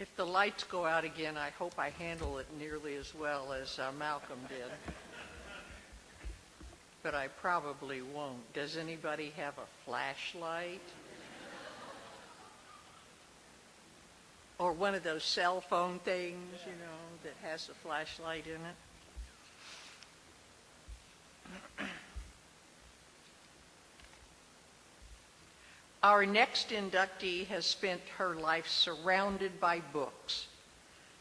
If the lights go out again, I hope I handle it nearly as well as Malcolm did. But I probably won't. Does anybody have a flashlight? Or one of those cell phone things, that has a flashlight in it? Our next inductee has spent her life surrounded by books,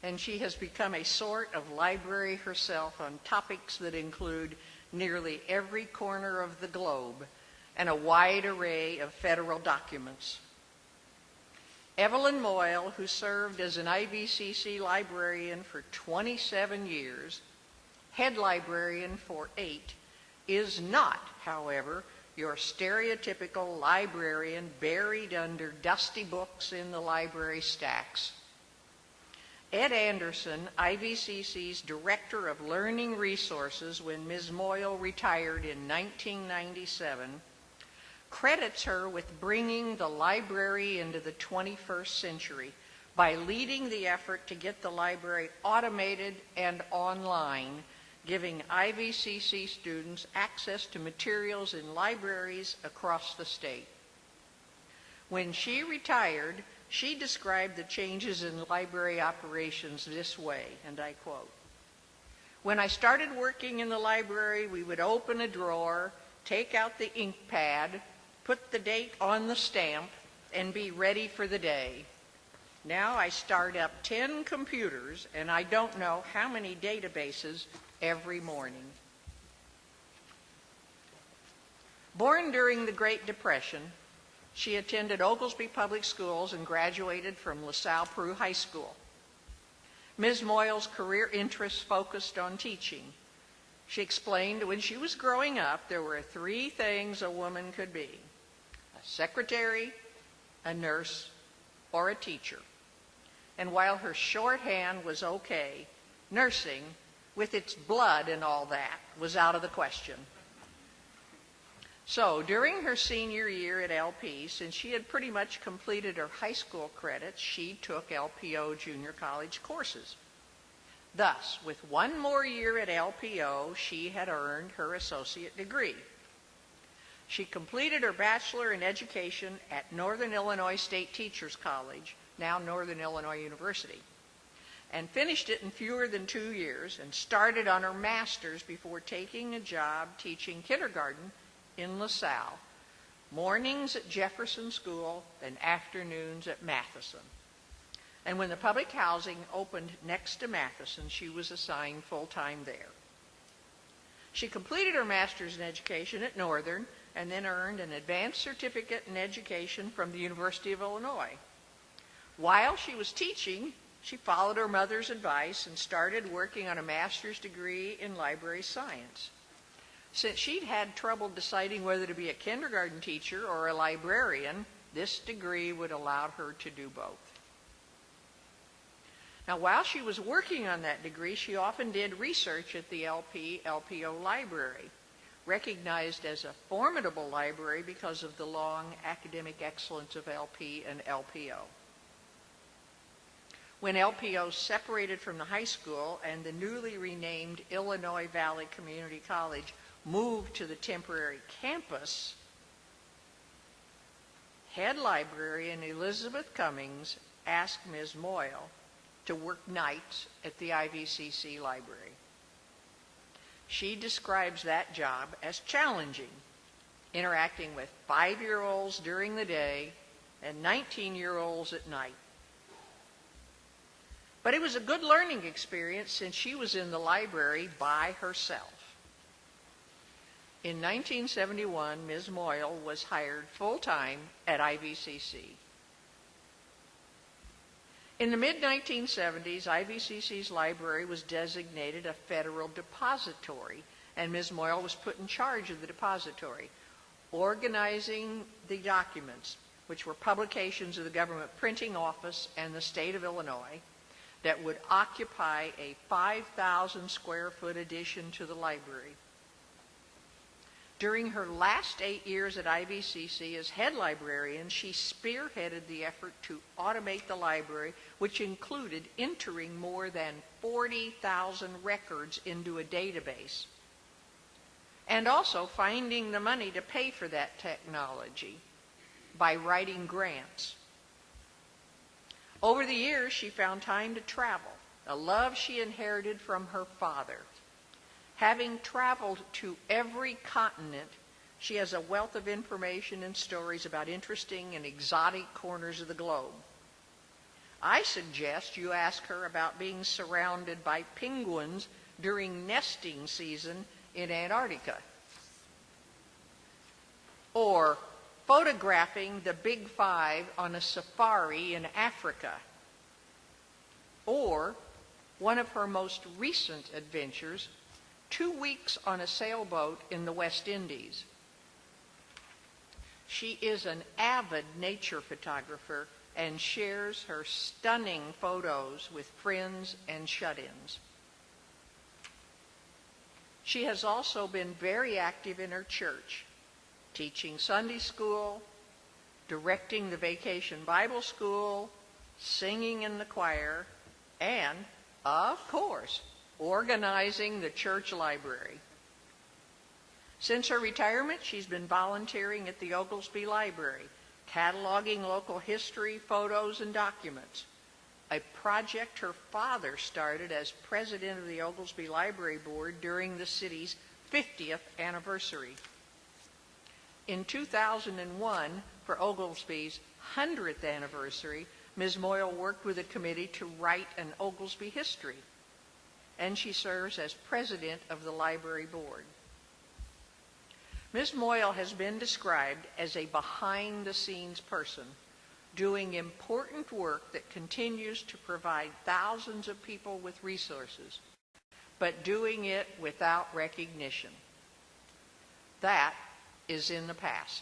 and she has become a sort of library herself on topics that include nearly every corner of the globe and a wide array of federal documents. Evelyn Moyle, who served as an IVCC librarian for 27 years, head librarian for 8, is not, however, your stereotypical librarian buried under dusty books in the library stacks. Ed Anderson, IVCC's Director of Learning Resources when Ms. Moyle retired in 1997, credits her with bringing the library into the 21st century by leading the effort to get the library automated and online, giving IVCC students access to materials in libraries across the state. When she retired, she described the changes in library operations this way, and I quote, "When I started working in the library, we would open a drawer, take out the ink pad, put the date on the stamp, and be ready for the day. Now I start up 10 computers, and I don't know how many databases every morning." Born during the Great Depression, she attended Oglesby Public Schools and graduated from LaSalle Peru High School. Ms. Moyle's career interests focused on teaching. She explained when she was growing up, there were 3 things a woman could be: a secretary, a nurse, or a teacher. And while her shorthand was okay, nursing, with its blood and all that, was out of the question. So during her senior year at LP, since she had pretty much completed her high school credits, she took LPO junior college courses. Thus, with 1 more year at LPO, she had earned her associate degree. She completed her bachelor in education at Northern Illinois State Teachers College, now Northern Illinois University, and finished it in fewer than 2 years and started on her master's before taking a job teaching kindergarten in LaSalle, mornings at Jefferson School and afternoons at Matheson. And when the public housing opened next to Matheson, she was assigned full-time there. She completed her master's in education at Northern and then earned an advanced certificate in education from the University of Illinois. While she was teaching, she followed her mother's advice and started working on a master's degree in library science. Since she'd had trouble deciding whether to be a kindergarten teacher or a librarian, this degree would allow her to do both. Now, while she was working on that degree, she often did research at the LPO library, recognized as a formidable library because of the long academic excellence of LP and LPO. When LPO separated from the high school and the newly renamed Illinois Valley Community College moved to the temporary campus, head librarian Elizabeth Cummings asked Ms. Moyle to work nights at the IVCC library. She describes that job as challenging, interacting with 5-year-olds during the day and 19-year-olds at night. But it was a good learning experience since she was in the library by herself. In 1971, Ms. Moyle was hired full-time at IVCC. In the mid-1970s, IVCC's library was designated a federal depository, and Ms. Moyle was put in charge of the depository, organizing the documents, which were publications of the government printing office and the state of Illinois, that would occupy a 5,000 square foot addition to the library. During her last 8 years at IVCC as head librarian, she spearheaded the effort to automate the library, which included entering more than 40,000 records into a database, and also finding the money to pay for that technology by writing grants. Over the years, she found time to travel, a love she inherited from her father. Having traveled to every continent, she has a wealth of information and stories about interesting and exotic corners of the globe. I suggest you ask her about being surrounded by penguins during nesting season in Antarctica, or photographing the Big Five on a safari in Africa, or one of her most recent adventures, 2 weeks on a sailboat in the West Indies. She is an avid nature photographer and shares her stunning photos with friends and shut-ins. She has also been very active in her church, teaching Sunday school, directing the Vacation Bible School, singing in the choir, and, of course, organizing the church library. Since her retirement, she's been volunteering at the Oglesby Library, cataloging local history, photos, and documents, a project her father started as president of the Oglesby Library Board during the city's 50th anniversary. In 2001, for Oglesby's 100th anniversary, Ms. Moyle worked with a committee to write an Oglesby history, and she serves as president of the library board. Ms. Moyle has been described as a behind-the-scenes person, doing important work that continues to provide thousands of people with resources, but doing it without recognition. That is in the past.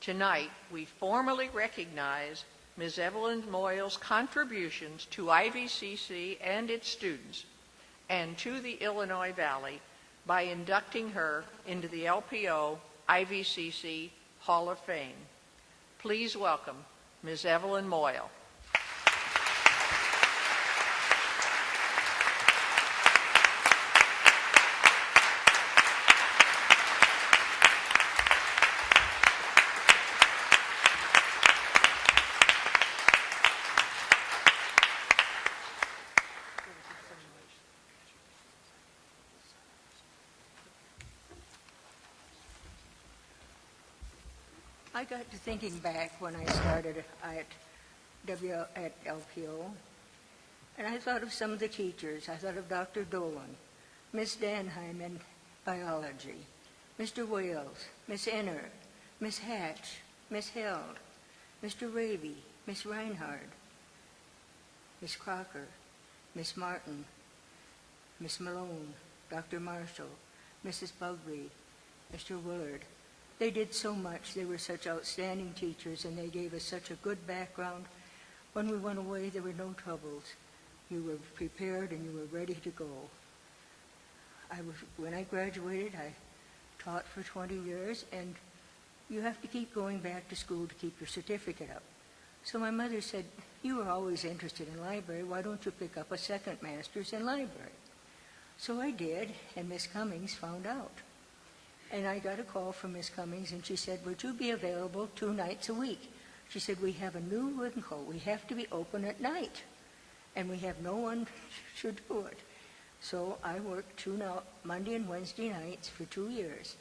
Tonight, we formally recognize Ms. Evelyn Moyle's contributions to IVCC and its students, and to the Illinois Valley, by inducting her into the LPO IVCC Hall of Fame. Please welcome Ms. Evelyn Moyle. I got to thinking back when I started at LPO, and I thought of some of the teachers. I thought of Dr. Dolan, Miss Danheim in biology, Mr. Wales, Miss Enner, Miss Hatch, Miss Held, Mr. Ravy, Miss Reinhard, Miss Crocker, Miss Martin, Miss Malone, Dr. Marshall, Mrs. Bugby, Mr. Willard. They did so much. They were such outstanding teachers, and they gave us such a good background. When we went away, there were no troubles. You were prepared and you were ready to go. When I graduated, I taught for 20 years, and you have to keep going back to school to keep your certificate up. So my mother said, "You were always interested in library. Why don't you pick up a second master's in library?" So I did, and Miss Cummings found out. And I got a call from Miss Cummings, and she said, "Would you be available 2 nights a week?" She said, "We have a new wrinkle. We have to be open at night, and we have no one to do it." So I worked Monday and Wednesday nights for 2 years.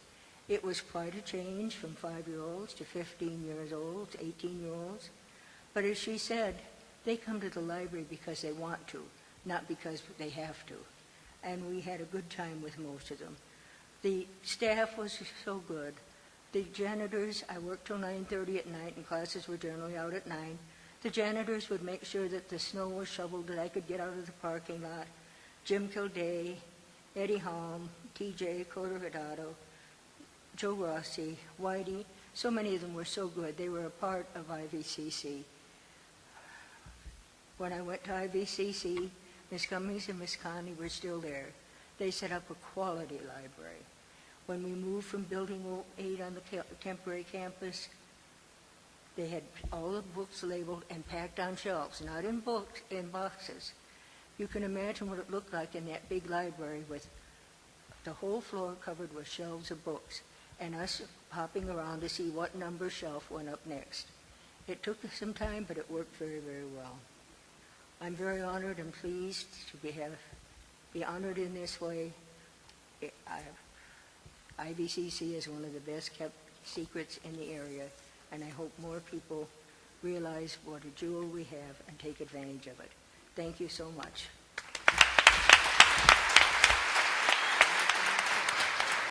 It was quite a change from 5-year-olds to 15-year-olds, 18-year-olds. But as she said, they come to the library because they want to, not because they have to. And we had a good time with most of them. The staff was so good. The janitors, I worked till 9:30 at night, and classes were generally out at 9. The janitors would make sure that the snow was shoveled, that I could get out of the parking lot. Jim Kilday, Eddie Holm, TJ Cotorodato, Joe Rossi, Whitey, so many of them were so good. They were a part of IVCC. When I went to IVCC, Miss Cummings and Miss Conley were still there. They set up a quality library. When we moved from Building 8 on the temporary campus, they had all the books labeled and packed on shelves, not in books, in boxes. You can imagine what it looked like in that big library with the whole floor covered with shelves of books, and us hopping around to see what number shelf went up next. It took some time, but it worked very, very well. I'm very honored and pleased to be honored in this way. IVCC is one of the best kept secrets in the area, and I hope more people realize what a jewel we have and take advantage of it. Thank you so much.